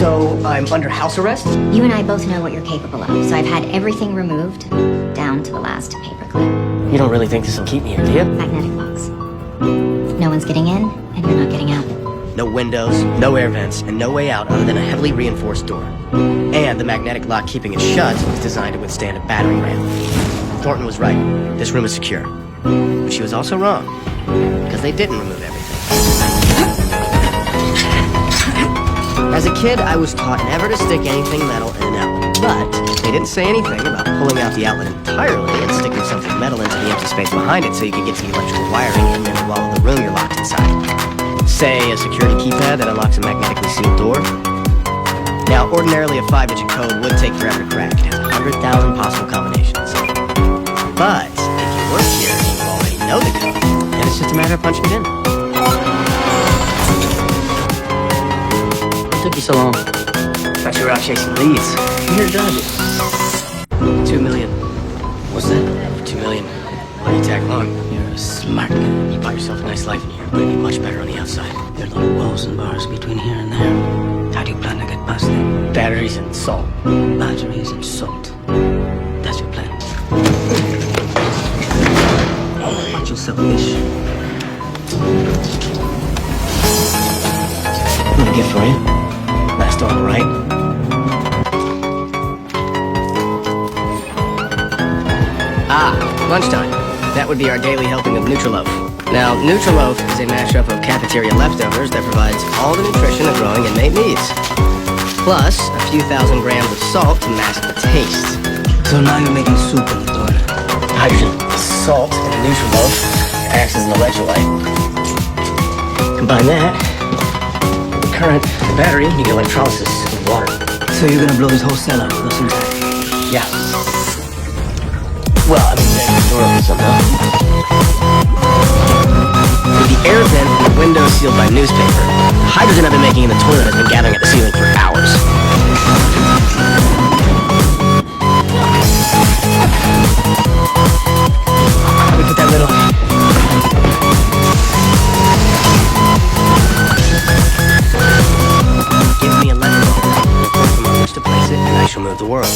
So I'm under house arrest? You and I both know what you're capable of, so I've had everything removed, down to the last paperclip. You don't really think this will keep me here, do you? Magnetic locks. No one's getting in, and you're not getting out. No windows, no air vents, and no way out other than a heavily reinforced door. And the magnetic lock keeping it shut is designed to withstand a battering ram. Thornton was right. This room is secure. But she was also wrong, because they didn't remove everything. As a kid, I was taught never to stick anything metal in an outlet. But they didn't say anything about pulling out the outlet entirely and sticking something metal into the empty space behind it so you could get to the electrical wiring in the wall of the room you're locked inside. Say a security keypad that unlocks a magnetically sealed door. Now, ordinarily a 5-digit code would take forever to crack. It has 100,000 possible combinations. But if you work here and you already know the code, then it's just a matter of punching it in. What took you so long? Thought you were out chasing leads. You're done. 2 million. What's that? 2 million. Why do you tag along? You're a smart guy. You bought yourself a nice life in here, but it'd be much better on the outside. There are little walls and bars between here and there. How do you plan to get past them? Batteries and salt. Batteries and salt. That's your plan. Watch yourself, fish. What a gift for you. Last door on the right. Lunchtime. That would be our daily helping of Nutriloaf. Now, Nutriloaf is a mashup of cafeteria leftovers that provides all the nutrition a growing inmate needs. Plus, a few thousand grams of salt to mask the taste. So now you're making soup in the toilet. Hydrogen, salt, and Nutriloaf acts as an electrolyte. Combine that with the current, the battery, you get electrolysis in water. So you're gonna blow this whole cell up with us inside? Yeah. Well, I mean, there's the door open somehow. With the air vent and the window sealed by newspaper, the hydrogen I've been making in the toilet has been gathering at the ceiling for hours. Let me put that lid on. Give me a lever from which to place it, and I shall move the world.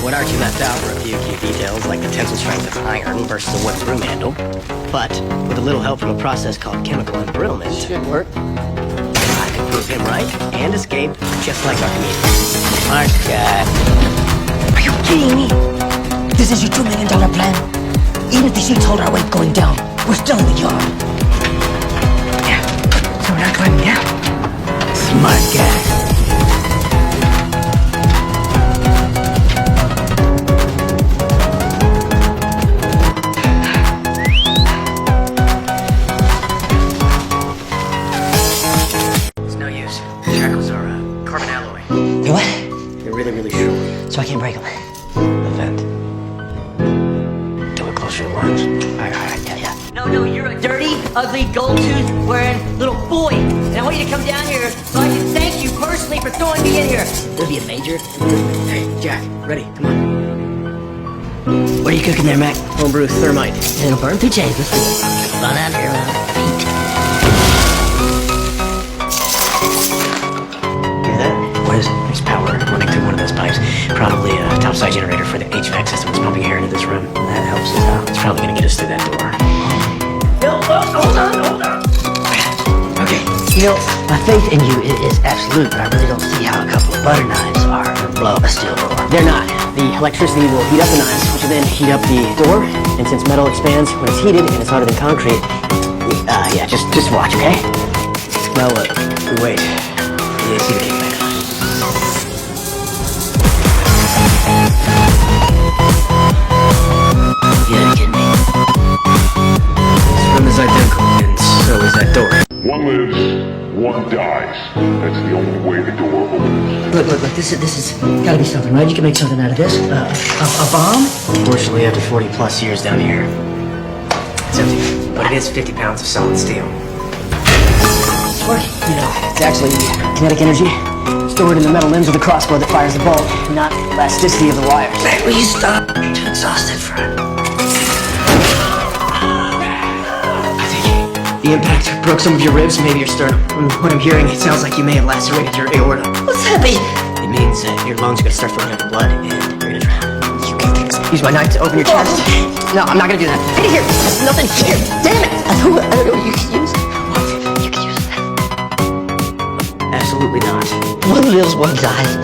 What Archie left out were a few key details, like the tensile strength of iron versus a wooden broom handle. But with a little help from a process called chemical embrittlement, should work. I could prove him right and escape just like Archimedes. Smart guy. Are you kidding me? This is your $2 million plan? Even if the sheets hold our weight going down, we're still in the yard. Yeah, so we're not climbing out. Smart guy. Really So I can't break them. The vent. Do it closer to the lines. Alright, yeah. No, you're a dirty, ugly, gold-tooth wearing little boy. And I want you to come down here so I can thank you personally for throwing me in here. There'll be a major. Hey, Jack, ready, come on. What are you cooking there, Mac? Homebrew thermite. It'll burn through chains. Let's do it. Run out here on feet. Hear that? What is it? There's power running through one of those pipes. Probably a topside generator for the HVAC system that's pumping air into this room. That helps us out. It's probably gonna get us through that door. No, hold on. Okay. You know, my faith in you is absolute, but I really don't see how a couple of butter knives are gonna blow up a steel door. They're not. The electricity will heat up the knives, which will then heat up the door. And since metal expands when it's heated and it's harder than concrete, yeah, just watch, okay? Well, we wait. The AC to kick back on. You gotta kidding me. This room is identical, and so is that door. One lives, one dies. That's the only way the door opens. Look, this is gotta be something, right? You can make something out of this. A bomb? Unfortunately, after 40 plus years down here, it's empty. But it is 50 pounds of solid steel. It's working. You know, It's actually kinetic energy stored in the metal limbs of the crossbow that fires the bolt, not elasticity of the wires. Mac, will you stop? I'm too exhausted for it. The impact broke some of your ribs, maybe your sternum. From what I'm hearing, it sounds like you may have lacerated your aorta. What's that therapy? It means your lungs are gonna start filling up with blood and you're gonna drown. You can fix me. Use my knife to open your chest. No, I'm not gonna do that. Get here. There's nothing here. Damn it. I don't know what you can use. What? You can use that. Absolutely not. One lives, one dies.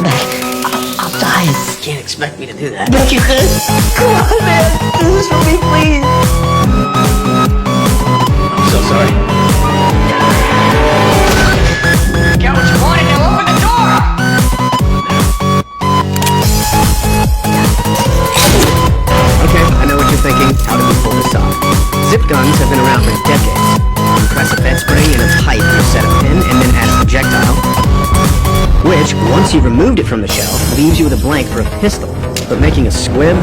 Mac, I'll die. You can't expect me to do that. Mac, you could. Come on, man. Do this for me, please. I'm so sorry. Get what you wanted, now open the door! Okay, I know what you're thinking. How did we pull this off? Zip guns have been around for decades. You press a bed spring and a pipe in a set of pin, and then add a projectile, which, once you've removed it from the shell, leaves you with a blank for a pistol. But making a squib?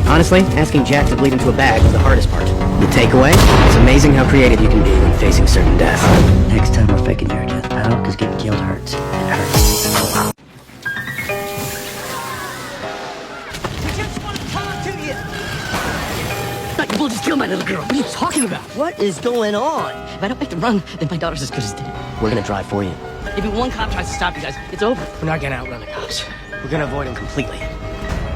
Honestly, asking Jack to bleed into a bag was the hardest part. The takeaway? It's amazing how creative you can be when facing certain death. Next time we're faking your death now, because getting killed hurts. It hurts a lot. You will just kill my little girl. What are you talking about? What is going on? If I don't make the run, then my daughter's as good as dead. We're gonna drive for you. If one cop tries to stop you guys, it's over. We're not gonna outrun the cops. We're gonna avoid them completely.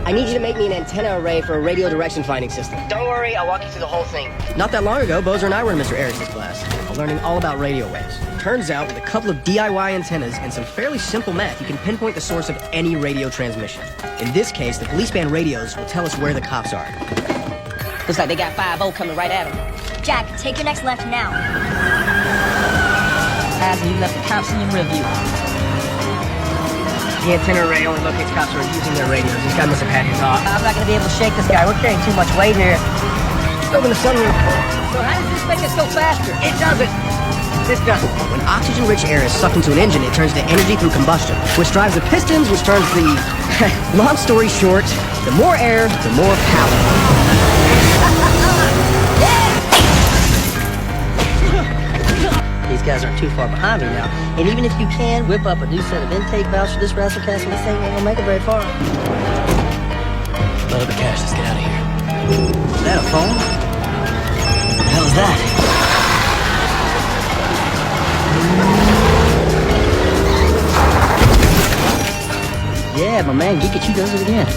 I need you to make me an antenna array for a radio direction finding system. Don't worry, I'll walk you through the whole thing. Not that long ago, Bozer and I were in Mr. Erickson's class, learning all about radio waves. Turns out, with a couple of DIY antennas and some fairly simple math, you can pinpoint the source of any radio transmission. In this case, the police band radios will tell us where the cops are. Looks like they got 5-0 coming right at them. Jack, take your next left now. As you left the cops in your rear view. The antenna array only locates cops who are using their radios. This guy must have had his off. I'm not gonna be able to shake this guy. We're carrying too much weight here. Open the sunroof. So how does this make us go faster? It doesn't. This doesn't. When oxygen-rich air is sucked into an engine, it turns to energy through combustion, which drives the pistons, which turns the... Long story short, the more air, the more power. These guys aren't too far behind me now. And even if you can whip up a new set of intake valves for this rascal cast, this thing ain't gonna make it very far. Load up the cash. Let's get out of here. Is that a phone? What the hell is that? Yeah, my man Geekatchu does it again.